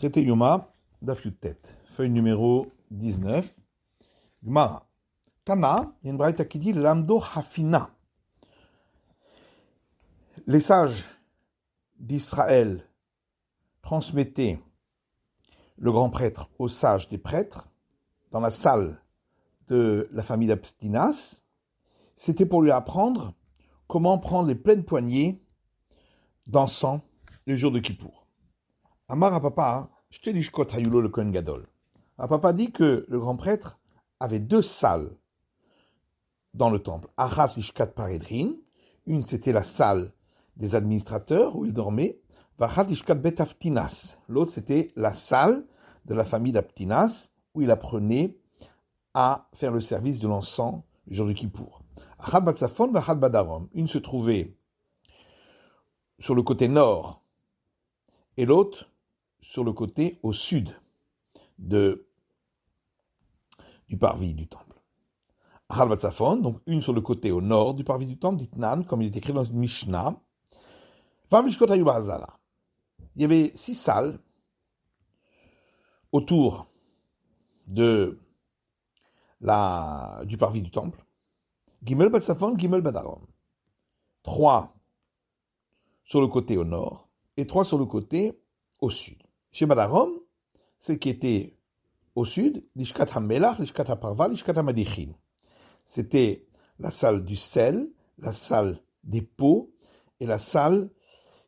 Traité Yoma, Daf Yutet, feuille numéro 19, Gmara. Tana, il y a une braïta qui dit Lamdo Hafina. Les sages d'Israël transmettaient le grand prêtre aux sages des prêtres dans la salle de la famille d'Abstinas. C'était pour lui apprendre comment prendre les pleines poignées d'encens le jour de Kippour. Amar à papa, Shtelishkot Hayulo le Kohen Gadol. Papa dit que le grand prêtre avait deux salles dans le temple. Achat Lishkat Paredrin, une c'était la salle des administrateurs où il dormait. Vachat Lishkat Bet Aftinas, l'autre c'était la salle de la famille d'Aptinas où il apprenait à faire le service de l'encens le jour de Kippour. Achat Batsafon, Vachat Badarom, une se trouvait sur le côté nord et l'autre sur le côté au sud du parvis du temple. Achal Batsafon, donc une sur le côté au nord du parvis du temple, d'Itnan, comme il est écrit dans une Mishnah. Il y avait 6 salles autour du parvis du temple. Gimel Batsafon, Gimel Badarom. 3 sur le côté au nord et 3 sur le côté au sud. Chez Badarom, ce qui était au sud, Lishkat HaMelach, Lishkat HaParva, Lishkat HaMadichin. C'était la salle du sel, la salle des pots et la salle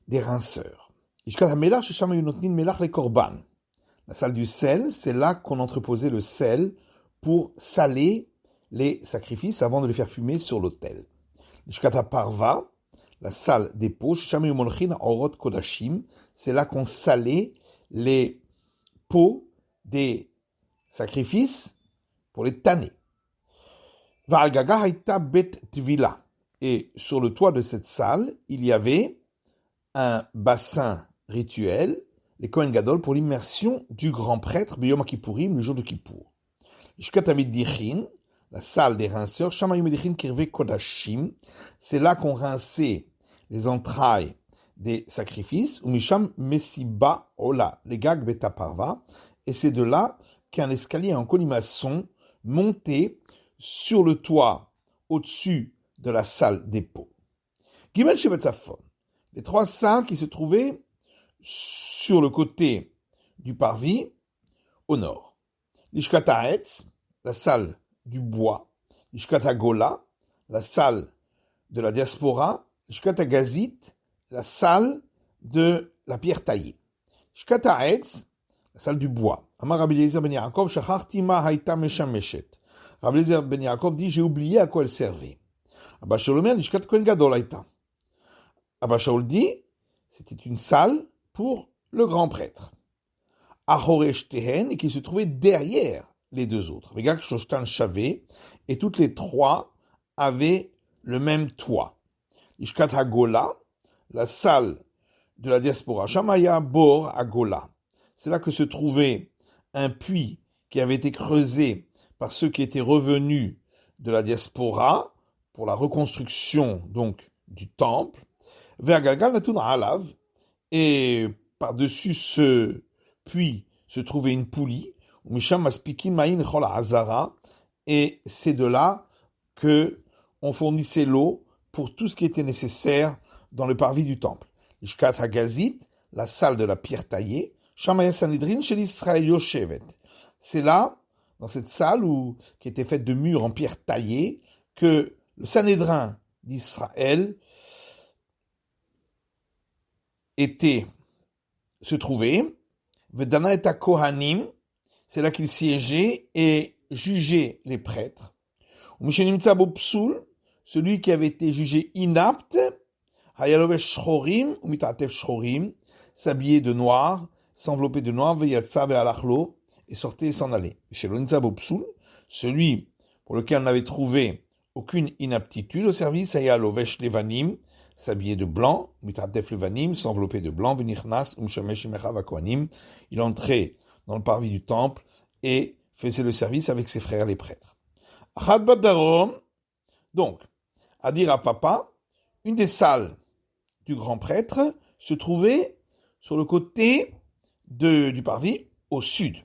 des rinceurs. Lishkat HaMelach, Shesham Yunotnin Melach le Korban. La salle du sel, c'est là qu'on entreposait le sel pour saler les sacrifices avant de les faire fumer sur l'autel. Lishkat HaParva, la salle des pots, Shesham Yumolchin Orot Kodashim, c'est là qu'on salait les pots des sacrifices pour les tanner. Et sur le toit de cette salle, il y avait un bassin rituel, les Kohen Gadol, pour l'immersion du grand prêtre, B'Yom Kippourim, le jour de Kippour. La salle des rinceurs, c'est là qu'on rinçait les entrailles des sacrifices, Umisham Mesiba Ola, les Gag Beta Parva, et c'est de là qu'un escalier en colimaçon montait sur le toit au-dessus de la salle des pots. Gimel Shebetzafon, les 3 salles qui se trouvaient sur le côté du parvis au nord. Lishkat Ha'etz, la salle du bois. Lishkat Hagola, la salle de la diaspora. Lishkat Hagazit, la salle de la pierre taillée. Lishkat Ha'etz, la salle du bois. Amar Rabbi Eliezer ben Yaakov, Shacharti ma haïta meshameshet. Rabbi Eliezer ben Yaakov dit, j'ai oublié à quoi elle servait. Abba Shaul omer, Lishkat Kohen Gadol haïta. Abba Shaul dit, c'était une salle pour le grand prêtre. Ahoresh Tehen, et qui se trouvait derrière les 2 autres. Vegak Shoshtan Shavé, et toutes les 3 avaient le même toit. Lishkat Hagola, la salle de la diaspora. Shamaya Bor Hagola. C'est là que se trouvait un puits qui avait été creusé par ceux qui étaient revenus de la diaspora pour la reconstruction donc du temple. Vergalgal Natun Alav, et par-dessus ce puits se trouvait une poulie, Misham Maspikin Maïn Chol Hazara, et c'est de là que on fournissait l'eau pour tout ce qui était nécessaire dans le parvis du temple. Lishkat Hagazit, la salle de la pierre taillée, Shamaya Sanhedrin chez l'Israël Yoshevet. C'est là, dans cette salle qui était faite de murs en pierre taillée, que le Sanhédrin d'Israël se trouvait. Vedana et Kohanim, c'est là qu'il siégeait et jugeait les prêtres. Mishenimtsa bo psul, celui qui avait été jugé inapte, Hayalovesh shchorim, ou mitatef shchorim, s'habillait de noir, s'enveloppait de noir, veyatsa ve'alachlo, et sortait et s'en allait. Shelonitsa bo psul, celui pour lequel on n'avait trouvé aucune inaptitude au service, Hayalovesh levanim, s'habillait de blanc, mitatef levanim, s'enveloppait de blanc, venichnas, umshamesh imecha vakohanim, il entrait dans le parvis du temple et faisait le service avec ses frères les prêtres. Achad Badarom, donc, à dire à papa, une des salles du grand prêtre se trouvait sur le côté du parvis au sud,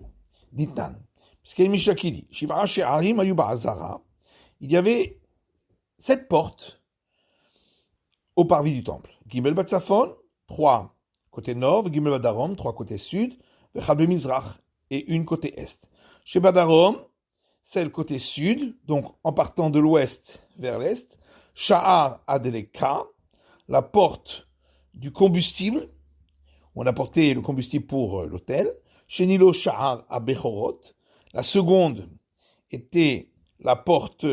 d'Itnan. Parce qu'il y a une Mishnah qui dit, Shivara She'arim Ayuba Azara, il y avait 7 portes au parvis du temple. Gimel Batsafon, 3 côté nord, Gimel Badarom, 3 côté sud, Vechal Mizrach, et une côté est. Chez Badarom, celle côté sud, donc en partant de l'ouest vers l'est, Sha'ar Adeleka, la porte du combustible, on a porté le combustible pour l'hôtel, chez Nilo Sha'ar à Bechorot, la seconde était la porte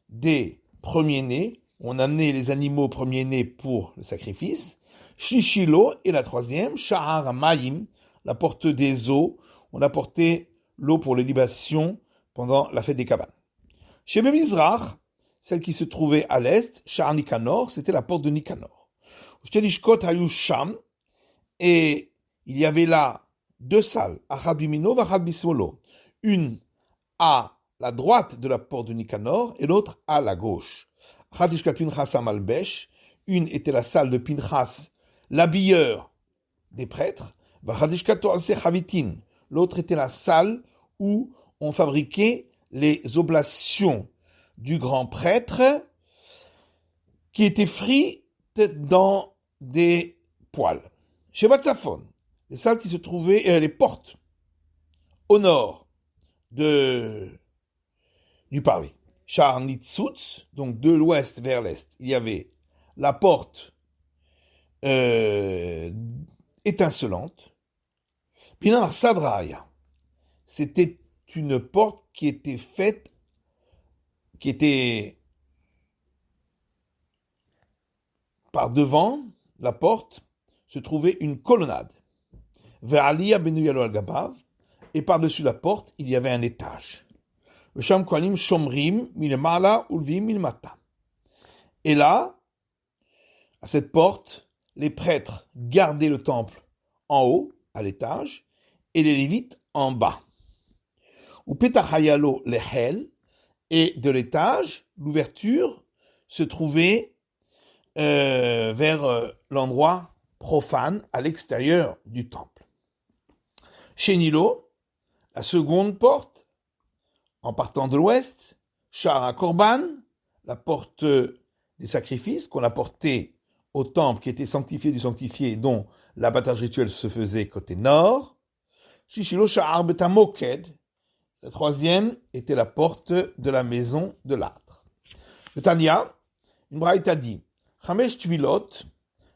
des premiers-nés, on amenait les animaux premiers-nés pour le sacrifice, Shishilo, et la troisième, Sha'ar Maïm, la porte des eaux, on a porté l'eau pour les libations pendant la fête des cabanes. Chez Bemizrach, celle qui se trouvait à l'est, Sha'ar Nikanor, c'était la porte de Nikanor. Shtelishkot Hayu Sham, et il y avait là 2 salles, Achad Bimino, Achad Bismolo, une à la droite de la porte de Nikanor et l'autre à la gauche. Achad Ishkat Pinchas Amalbesh, une était la salle de Pinchas, l'habilleur des prêtres, Achad Ishkat Toaseh Chavitin, l'autre était la salle où on fabriquait les oblations du grand prêtre qui étaient frites dans des poêles. Chez Batsafon, les salles qui se trouvaient, les portes au nord du parvis. Sha'ar Nitzutz, donc de l'ouest vers l'est, il y avait la porte étincelante. Pinar Sadraya, c'était une porte qui était faite, qui était par devant la porte se trouvait une colonnade. Ve'aliyah benuyalo al-gabav, et par-dessus la porte, il y avait un étage. V'sham kohanim shomrim milmala ulvim milmata. Et là, à cette porte, les prêtres gardaient le temple en haut, à l'étage, et les lévites en bas. Ou petachayalo lehel, et de l'étage, l'ouverture se trouvait vers l'endroit profane à l'extérieur du temple. Chez Nilo, la seconde porte, en partant de l'ouest, Sha'ar Korban, la porte des sacrifices qu'on apportait au temple qui était sanctifié du sanctifié, dont l'abattage rituel se faisait côté nord. Shishilo Sha'ar Betamoked, la troisième était la porte de la maison de l'âtre. Le Tanya, une braïta dit, Chamesh Tvilot,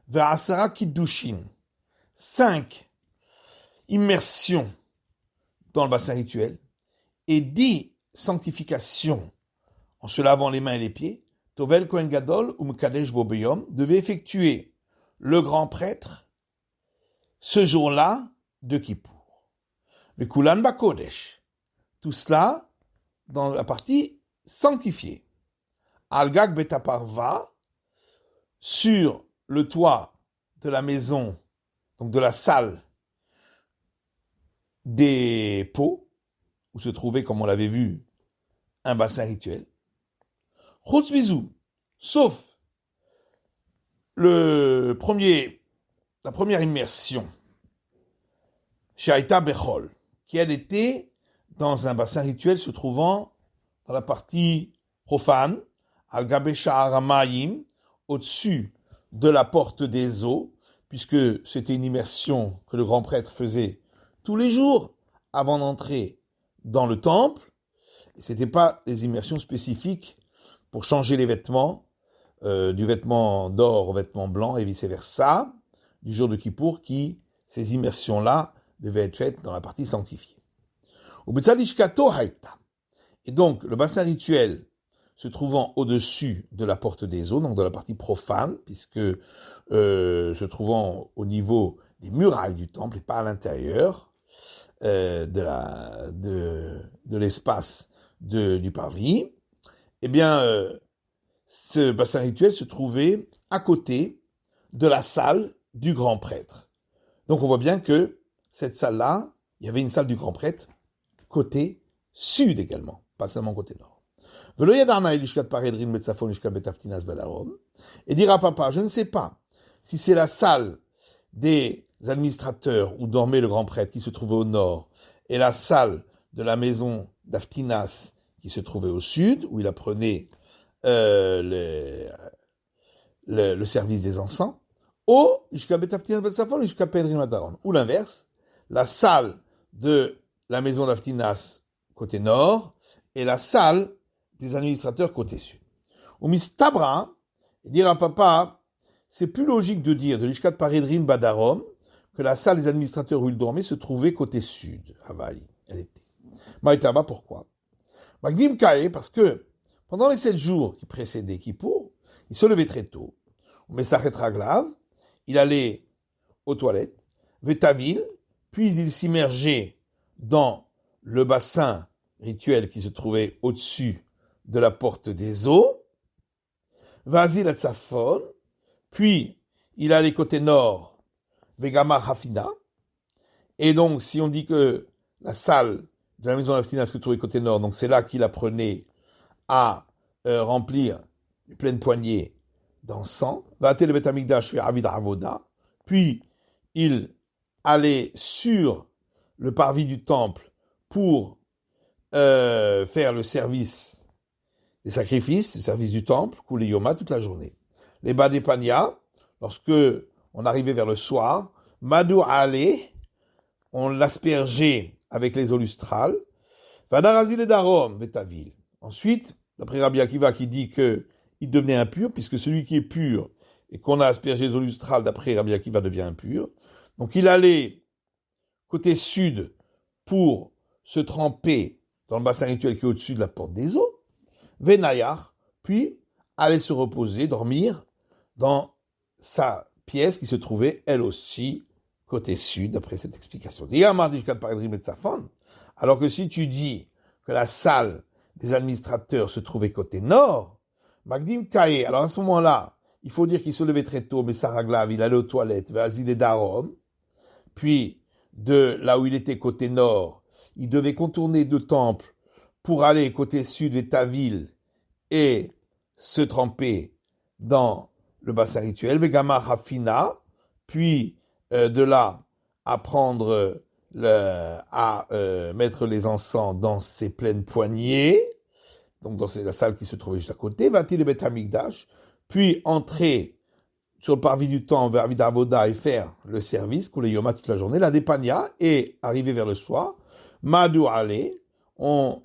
Ve'asara Kiddushin, 5 immersions dans le bassin rituel et 10 sanctifications en se lavant les mains et les pieds, Tovel Kohen Gadol ou Mekadesh Bo Beyom devait effectuer le grand prêtre ce jour-là de Kippour. Le Kulan Bakodesh, tout cela dans la partie sanctifiée. Al-Gag Betaparva, sur le toit de la maison, donc de la salle des pots, où se trouvait, comme on l'avait vu, un bassin rituel. Chutz Bizou, sauf la première immersion, Shaita Bechol, qui elle était dans un bassin rituel se trouvant dans la partie profane, Al-Gabe Sha'ar Hamayim, au-dessus de la porte des eaux, puisque c'était une immersion que le grand prêtre faisait tous les jours avant d'entrer dans le temple. Et ce n'était pas des immersions spécifiques pour changer les vêtements, du vêtement d'or au vêtement blanc et vice-versa, du jour de Kippour, ces immersions-là devaient être faites dans la partie sanctifiée. Et donc, le bassin rituel se trouvant au-dessus de la porte des eaux, donc de la partie profane, puisque se trouvant au niveau des murailles du temple et pas à l'intérieur de l'espace du parvis, eh bien, ce bassin rituel se trouvait à côté de la salle du grand prêtre. Donc on voit bien que cette salle-là, il y avait une salle du grand prêtre côté sud également, pas seulement côté nord. Et dira papa, je ne sais pas si c'est la salle des administrateurs où dormait le grand prêtre qui se trouvait au nord et la salle de la maison d'Aftinas qui se trouvait au sud, où il apprenait le service des encens, ou l'inverse, la salle de la maison d'Aftinas côté nord et la salle des administrateurs côté sud. Au mistabra, dire à papa, c'est plus logique de dire de l'Ishkat Paredrim Badarom que la salle des administrateurs où il dormait se trouvait côté sud. Havaï, elle était. Maïtaba, pourquoi? Magdim Kae, parce que pendant les 7 jours qui précédaient Kippour, il se levait très tôt. Mais Sachet Raglav, il allait aux toilettes, Vetavil, puis il s'immergeait dans le bassin rituel qui se trouvait au-dessus de la porte des eaux, Vazil Atzafon, puis il allait côté nord, Vegamar Hafina, et donc si on dit que la salle de la maison d'Aftina se trouvait côté nord, donc c'est là qu'il apprenait à remplir les pleines poignées d'encens, puis il allait sur le parvis du temple pour faire le service des sacrifices, le service du temple, Koulé Yoma, toute la journée. Les Badepania, lorsque on arrivait vers le soir, Madou allait, on l'aspergeait avec les eaux lustrales, Vadarazil et Darom, Betavil. Ensuite, d'après Rabbi Akiva qui dit qu'il devenait impur, puisque celui qui est pur et qu'on a aspergé les eaux lustrales, d'après Rabbi Akiva, devient impur. Donc il allait côté sud pour se tremper dans le bassin rituel qui est au-dessus de la porte des eaux, Venayar, puis aller se reposer, dormir dans sa pièce qui se trouvait, elle aussi, côté sud, d'après cette explication. Alors que si tu dis que la salle des administrateurs se trouvait côté nord, Magdim Kae, alors à ce moment-là, il faut dire qu'il se levait très tôt, mais Saraglav, il allait aux toilettes, vers Azil et Darom, puis de là où il était côté nord, il devait contourner deux temples pour aller côté sud vers ta ville et se tremper dans le bassin rituel, Vegama Hafina, puis de là à prendre à mettre les encens dans ses pleines poignées, donc dans la salle qui se trouvait juste à côté, va-t-il le Bet Hamikdash, puis entrer sur le parvis du temps vers Vidavoda et faire le service, Koulé Yoma toute la journée, la Dépania, et arriver vers le soir, Madou Ale, on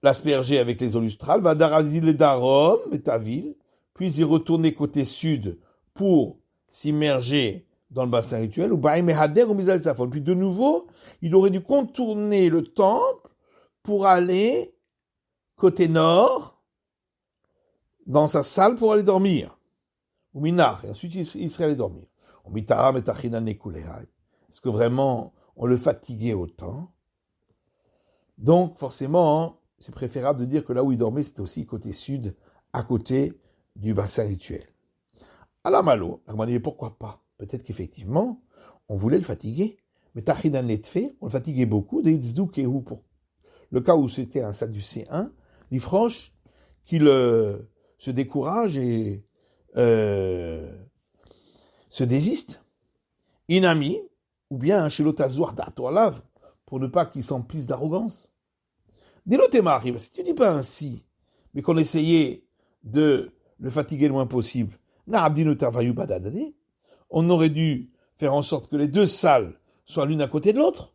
l'asperger avec les eaux lustrales, va Darazil et Darom, Betavil, puis y retourner côté sud pour s'immerger dans le bassin rituel, ou Baïm et Hader ou Mizal Safon. Puis de nouveau, il aurait dû contourner le temple pour aller côté nord, dans sa salle pour aller dormir. Ou Minar, et ensuite il serait allé dormir. Est-ce que vraiment on le fatiguait autant? Donc forcément, c'est préférable de dire que là où il dormait, c'était aussi côté sud, à côté du bassin rituel. À la malo, pourquoi pas? Peut-être qu'effectivement, on voulait le fatiguer. Mais Tachinan Letfe, on le fatiguait beaucoup. Pour le cas où c'était un sadducéen, l'ifroche, qu'il se décourage et se désiste. Inami, ou bien chez l'otazouar d'Atoalav, pour ne pas qu'il s'emplisse d'arrogance. Délotémari, si tu dis pas ainsi, mais qu'on essayait de le fatiguer le moins possible, on aurait dû faire en sorte que les deux salles soient l'une à côté de l'autre,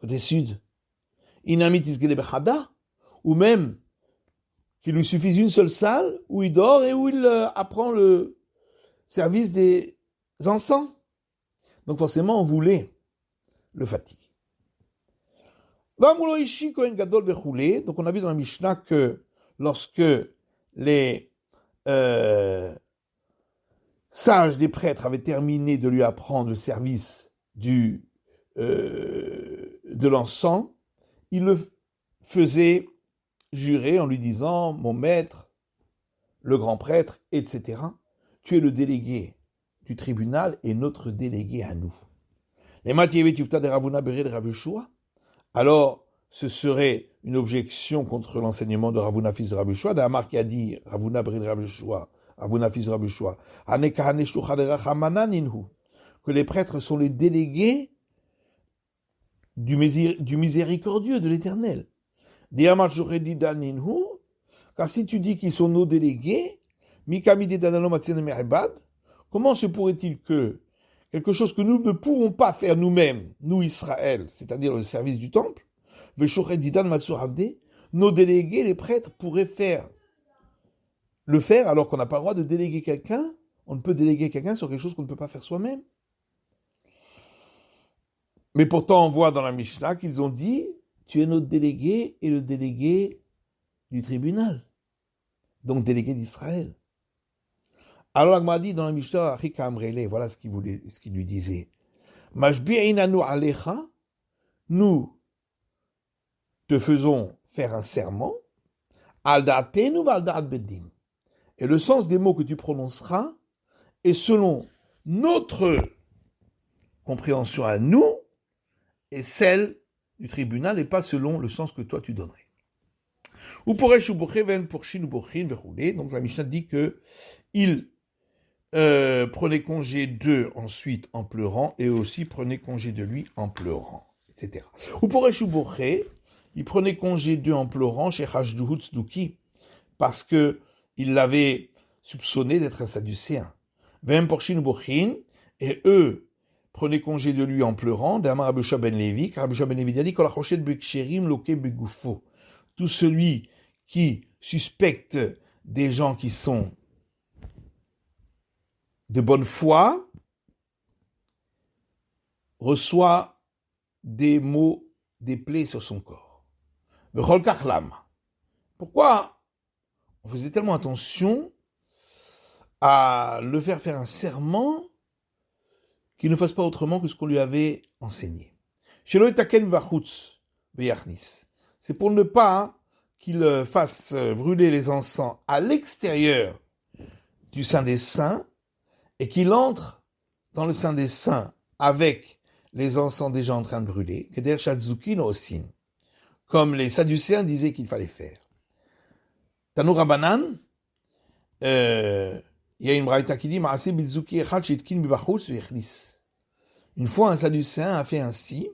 côté sud. Ou même qu'il lui suffise une seule salle où il dort et où il apprend le service des encens. Donc forcément, on voulait le fatiguer. Donc on a vu dans la Mishnah que lorsque les sages des prêtres avaient terminé de lui apprendre le service de l'encens, ils le faisaient jurer en lui disant « Mon maître, le grand prêtre, etc. Tu es le délégué du tribunal et notre délégué à nous. » Les Mathieu Tufta de Ravuna Béré de Rav Yeshua, alors ce serait une objection contre l'enseignement de Ravuna, fils de Rav Yeshua, d'Amar qui a dit Ravuna Béré de Rav Yeshua, Avuna fils de Rabbi Yoshua, que les prêtres sont les délégués du miséricordieux de l'Éternel. Car si tu dis qu'ils sont nos délégués, comment se pourrait-il que quelque chose que nous ne pouvons pas faire nous-mêmes, nous Israël, c'est-à-dire le service du temple, nos délégués, les prêtres, pourraient le faire alors qu'on n'a pas le droit de déléguer quelqu'un. On ne peut déléguer quelqu'un sur quelque chose qu'on ne peut pas faire soi-même. Mais pourtant, on voit dans la Mishnah qu'ils ont dit, tu es notre délégué et le délégué du tribunal. Donc délégué d'Israël. Alors Agma dit dans la Mishnah, voilà ce qu'il lui disait. Mashbi'inanu alecha, nous te faisons faire un serment, al da'atenu val da'at beddin. Et le sens des mots que tu prononceras est selon notre compréhension à nous et celle du tribunal et pas selon le sens que toi tu donnerais. Donc la Mishnah dit que il prenait congé d'eux ensuite en pleurant et aussi prenait congé de lui en pleurant, etc. Il prenait congé d'eux en pleurant chez Hashduhut Tzduki parce que il l'avait soupçonné d'être un sadducéen. Et eux prenaient congé de lui en pleurant. D'Amar Rabbi Yoshua ben Levi, car Rabbi Yoshua ben Levi a dit tout celui qui suspecte des gens qui sont de bonne foi reçoit des maux, des plaies sur son corps. Pourquoi on faisait tellement attention à le faire un serment qu'il ne fasse pas autrement que ce qu'on lui avait enseigné. C'est pour ne pas qu'il fasse brûler les encens à l'extérieur du Saint des Saints et qu'il entre dans le Saint des Saints avec les encens déjà en train de brûler, comme les Sadducéens disaient qu'il fallait faire. Tanour Rabanan, il y a une braïta qui dit une fois un Sadducéen a fait ainsi,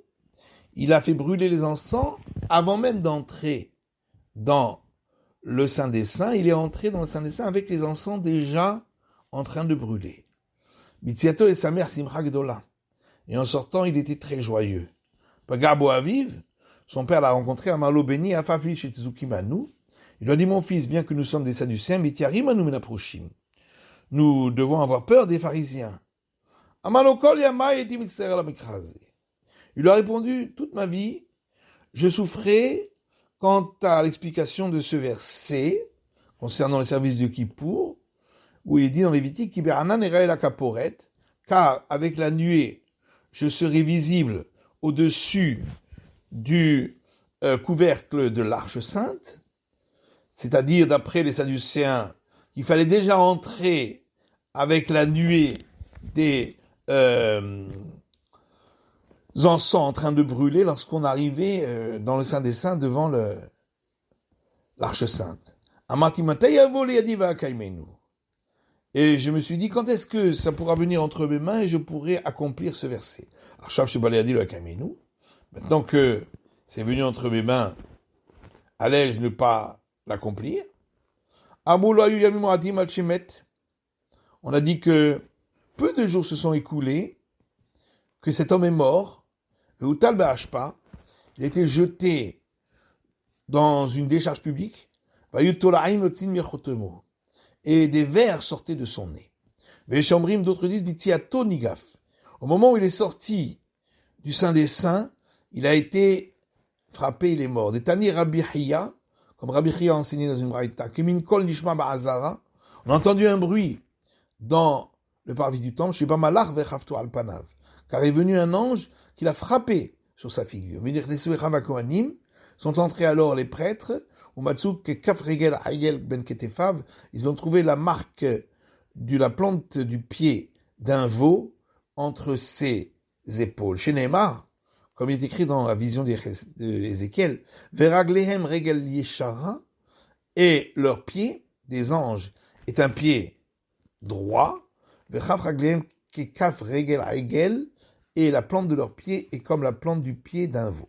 il a fait brûler les encens avant même d'entrer dans le Saint des Saints, il est entré dans le Saint des Saints avec les encens déjà en train de brûler. Bitziato et sa mère Simcha Gdola. Et en sortant, il était très joyeux. Pagabo Aviv, son père l'a rencontré à Malo Beni, à Fafli chez Tzukimanu. Il lui a dit, mon fils, bien que nous sommes des Sadducéens, Mitiarimanu Menaproshim. Nous devons avoir peur des pharisiens. Amalokol Yamai et Dimitzer la Mikrase. Il lui a répondu, toute ma vie, je souffrais quant à l'explication de ce verset concernant les services de Kippour, où il dit dans Lévitique, Kiberanan era la Kaporet, car avec la nuée, je serai visible au-dessus du couvercle de l'Arche Sainte, c'est-à-dire d'après les Sadducéens, il fallait déjà entrer avec la nuée des encens en train de brûler lorsqu'on arrivait dans le Saint des Saints devant l'Arche Sainte. Et je me suis dit, quand est-ce que ça pourra venir entre mes mains et je pourrai accomplir ce verset? Maintenant que c'est venu entre mes mains, allais-je ne pas l'accomplir? On a dit que peu de jours se sont écoulés, que cet homme est mort, il a été jeté dans une décharge publique, et des vers sortaient de son nez. D'autres disent, au moment où il est sorti du Saint des Saints, il a été frappé, il est mort. Des Tani Rabbi Hiya, comme Rabbi Hiya a enseigné dans une braïta, Kemin Kol Nishma Ba'azara, on a entendu un bruit dans le parvis du temple, Sheba Malach Vechavtu al Panav, car est venu un ange qui l'a frappé sur sa figure. Sont entrés alors les prêtres, ils ont trouvé la marque de la plante du pied d'un veau entre ses épaules. Chez Neymar, comme il est écrit dans la vision d'Ézéchiel, et leurs pieds, des anges, est un pied droit, vechaf ragleim kekaf regel aigel, et la plante de leurs pieds est comme la plante du pied d'un veau.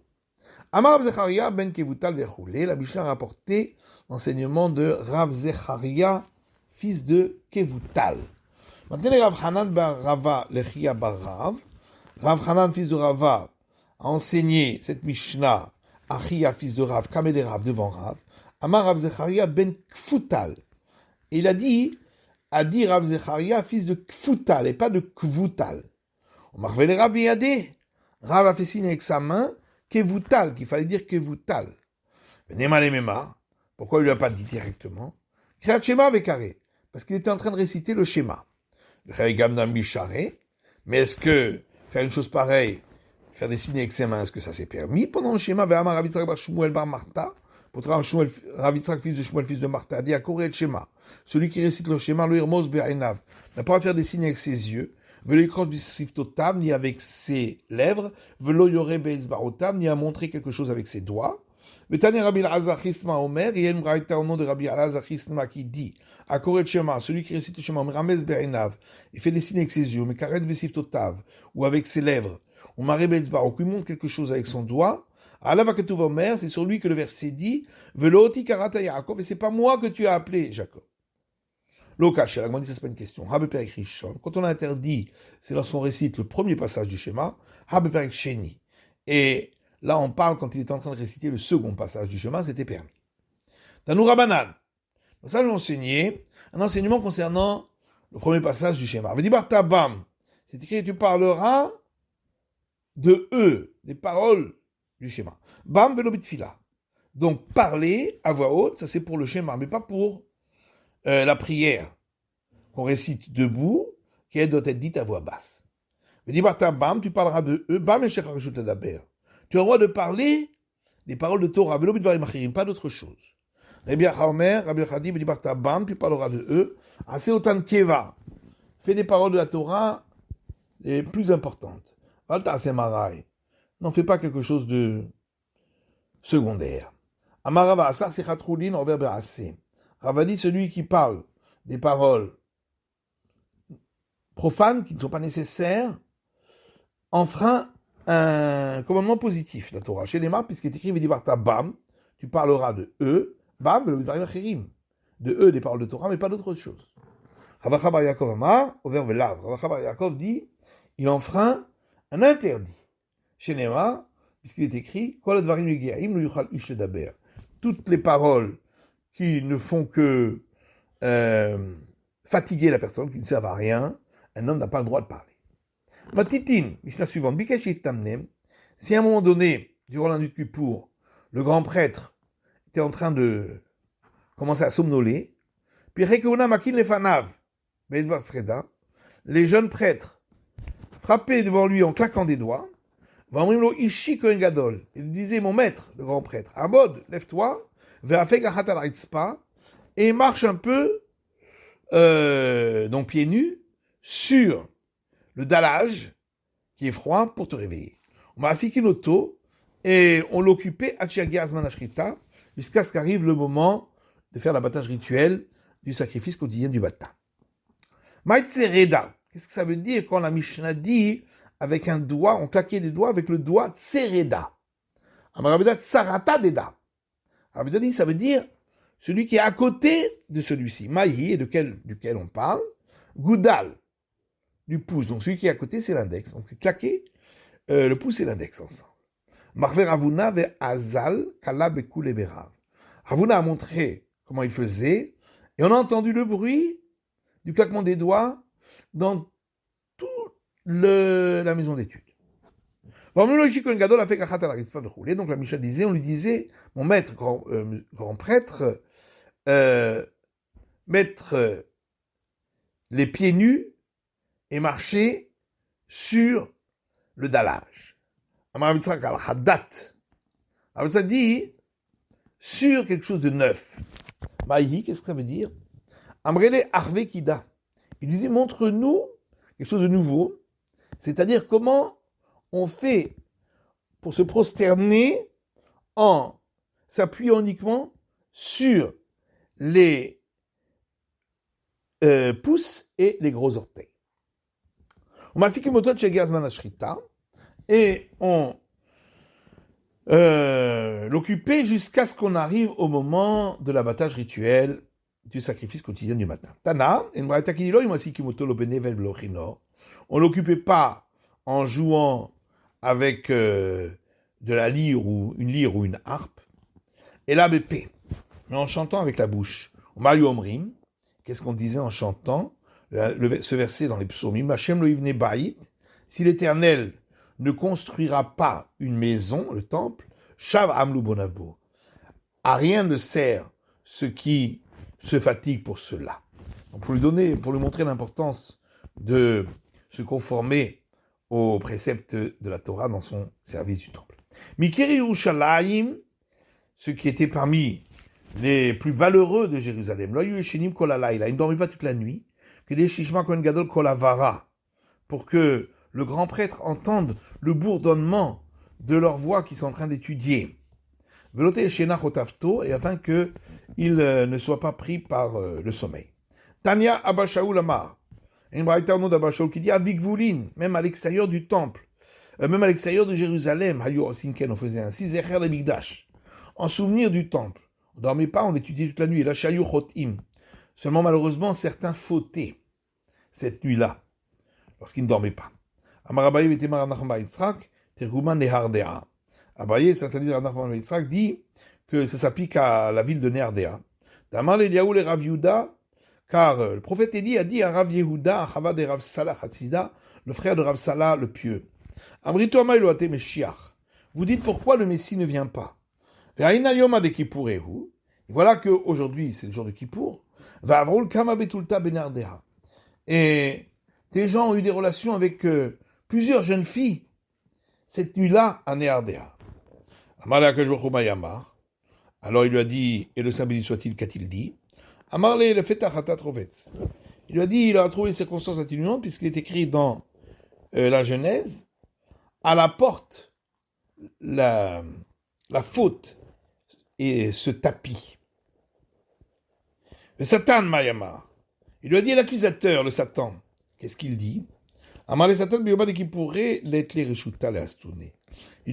Amar Rav Zecharia ben Kevutal vechoulé, la Mishnah a rapporté l'enseignement de Rav Zecharia, fils de Kevutal. Maintenant, Rav Hanan bar Rava lechia bar Rav. Rav Hanan, fils de Rava, a enseigné cette Mishnah à Chia, fils de Rav, Kamel Rav, devant Rav. Amar Rav Zecharia ben Kfutal. Et il a dit Rav Zecharia, fils de Kfutal, et pas de Kvutal. On m'a révélé Rav Yadé. Rav a fait signe avec sa main Kevutal, qu'il fallait dire Kevutal. Nema. Pourquoi il ne lui a pas dit directement? Créat Shema avec carré. Parce qu'il était en train de réciter le schéma. Mais est-ce que faire une chose pareille, faire des signes avec ses mains, est-ce que ça s'est permis? Pendant le schéma, Rav Yitzhak bar Shmuel bar Martha, pour Rav Yitzhak, fils de Shmuel, fils de Martha, a dit à Koré le schéma. Celui qui récite le schéma, le Hermos Be'ainav, n'a pas à faire des signes avec ses yeux, velo yikros bisiftotam, ni avec ses lèvres, velo yore be'etzbarotam, ni à montrer quelque chose avec ses doigts. Betani Rabbi Elazar Chisma Omer, il y a une braïta au nom de Rabbi Elazar Chisma qui dit, à Koré le schéma, celui qui récite le schéma, Rames Be'ainav, il fait des signes avec ses yeux, mais karetz besiftotav, ou avec ses lèvres, ou maré be'etzbarot, qui montre quelque chose avec son doigt. Alava Ketuv Omer, c'est sur lui que le verset dit, velo oti karata Yaakov, et c'est pas moi que tu as appelé Jacob. Lokash, la dit ça c'est pas une question. Habe Perek Rishon. Quand on a interdit, c'est lorsqu'on récite le premier passage du schéma. Habe Perek Sheni. Et là, on parle quand il est en train de réciter le second passage du schéma, c'était permis. Tanou Rabanan. Donc ça, j'ai enseigné un enseignement concernant le premier passage du schéma. Vedibar Tabam. C'est écrit, tu parleras de eux, des paroles du schéma. Bam velobitfila. Donc parler à voix haute, ça c'est pour le schéma, mais pas pour la prière qu'on récite debout, qui elle doit être dite à voix basse. Mais dis bam, tu parleras de eux, bam et shechar d'Aber. Tu as le droit de parler des paroles de Torah, velo bidvarim achirim, pas d'autre chose. Rabbi Chaomer, Rabbi Chadi, dis bam, tu parleras de eux, assez autant keva. Fais des paroles de la Torah les plus importantes. Valta semarai. N'en fais pas quelque chose de secondaire. Amarava asar sechatchoulin envers berasé. Ravadi, celui qui parle des paroles profanes, qui ne sont pas nécessaires, enfreint un commandement positif, la Torah. Chez les marques, puisqu'il est écrit, Vedibarta Bam, tu parleras de eux, Bam, de eux, des paroles de Torah, mais pas d'autre chose. Ravacha bar Yaakov Amar, au verbe lav. Ravacha bar Yaakov dit, il enfreint un interdit. Chez Néma, puisqu'il est écrit, toutes les paroles qui ne font que fatiguer la personne, qui ne servent à rien, un homme n'a pas le droit de parler. Matitin, Mishnah suivante, Bikashit Tamnem, si à un moment donné, durant la nuit de Kippour, le grand prêtre était en train de commencer à somnoler, puis Rekeuna Makin Lefanav, les jeunes prêtres frappaient devant lui en claquant des doigts, Vamrimlo Ishi Kohen Gadol, il disait, mon maître, le grand prêtre, Abod, lève-toi, et marche un peu, donc pieds nus, sur le dallage, qui est froid, pour te réveiller. On m'a assis Kinoto, et on l'occupait à Asmanashrita, jusqu'à ce qu'arrive le moment de faire l'abattage rituel du sacrifice quotidien du bata. Maïtsereda, qu'est-ce que ça veut dire quand la Mishnah dit avec un doigt, on claquait des doigts avec le doigt Tsereda. Amaraveda Tsarata Deda. Avedani, ça veut dire celui qui est à côté de celui-ci. Maïhi, duquel on parle. Goudal, du pouce. Donc celui qui est à côté, c'est l'index. Donc claquer le pouce et l'index ensemble. Marver Ravuna ve Azal Kala Bekul Eberav. Ravuna a montré comment il faisait, et on a entendu le bruit du claquement des doigts dans toute la maison d'études. Donc la Mishnah disait, on lui disait, mon maître, grand prêtre, mettre les pieds nus et marcher sur le dallage. Amaravitzrak al-Hadat. Amaravitzrak dit sur quelque chose de neuf. Maïhi, qu'est-ce que ça veut dire? Amrele Arve Kida. Il disait, montre-nous quelque chose de nouveau, c'est-à-dire comment on fait pour se prosterner en s'appuyant uniquement sur les pouce et les gros orteils. Et on l'occuper jusqu'à ce qu'on arrive au moment de l'abattage rituel du sacrifice quotidien du matin. Tana, on l'occupait pas en jouant avec de la lyre ou une harpe, et la BP, mais en chantant avec la bouche. Mario Omrim, qu'est-ce qu'on disait en chantant ce verset dans les psaumes, Hashem lo yivne ba'it, si l'Éternel ne construira pas une maison, le temple, Shav Amlu Bonabo. À rien ne sert ce qui se fatigue pour cela. Donc pour lui montrer l'importance de se conformer aux préceptes de la Torah dans son service du temple. Mikeri Yerushalayim, ceux qui étaient parmi les plus valeureux de Jérusalem, Lo Yeshinim Kol Halayla, ils ne dormaient pas toute la nuit, que des Shishma Kohen Gadol Kol Havara, pour que le grand prêtre entende le bourdonnement de leur voix qu'ils sont en train d'étudier. Veloté Shena Chotavto, et afin qu'ils ne soient pas pris par le sommeil. Tanya Abba Shaul Amar, une braïta au nom d'Abba Shaul qui dit Abigvoulin, même à l'extérieur du temple, même à l'extérieur de Jérusalem, Hayu Osinken, on faisait ainsi, Zecher le Migdash, en souvenir du temple. On ne dormait pas, on l'étudiait toute la nuit. La Shayu Chotim. Seulement, malheureusement, certains fautaient cette nuit-là, lorsqu'ils ne dormaient pas. Amarabaye Vetemar Nachma Yitzhak, Terguman Nehardea. Abaye, c'est-à-dire Nachma Yitzhak, dit que ça s'applique à la ville de Nehardea. Damar Eliaou le Rav Yehuda, car le prophète Élie a dit à Rav Yehuda, à Chava de Rav Salah Hatzida, le frère de Rav Salah le pieux. Amrito Amay Loate Meshiach. Vous dites pourquoi le Messie ne vient pas. Voilà qu'aujourd'hui, c'est le jour de Kippour. Et des gens ont eu des relations avec plusieurs jeunes filles cette nuit-là à Nehardea. Alors il lui a dit, et le Saint béni soit-il, qu'a-t-il dit? Il lui a dit, il a trouvé les circonstances atténuantes, puisqu'il est écrit dans la Genèse, à la porte, la faute et ce tapis. Le Satan Mayama, il lui a dit l'accusateur, le Satan, qu'est-ce qu'il dit? Il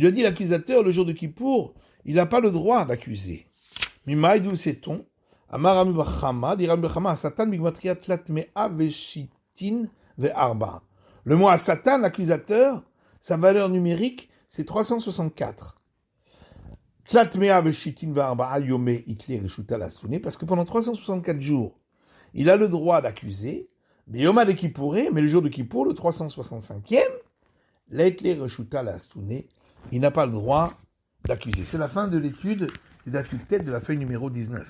lui a dit l'accusateur, le jour de Kippour, il n'a pas le droit d'accuser. Mimaï, d'où sait-on? Le mot à Satan, l'accusateur, sa valeur numérique, c'est 364. Parce que pendant 364 jours, il a le droit d'accuser, mais le jour de Kippour, le 365e, il n'a pas le droit d'accuser. C'est la fin de l'étude du Daf Yud Tet de la feuille numéro 19.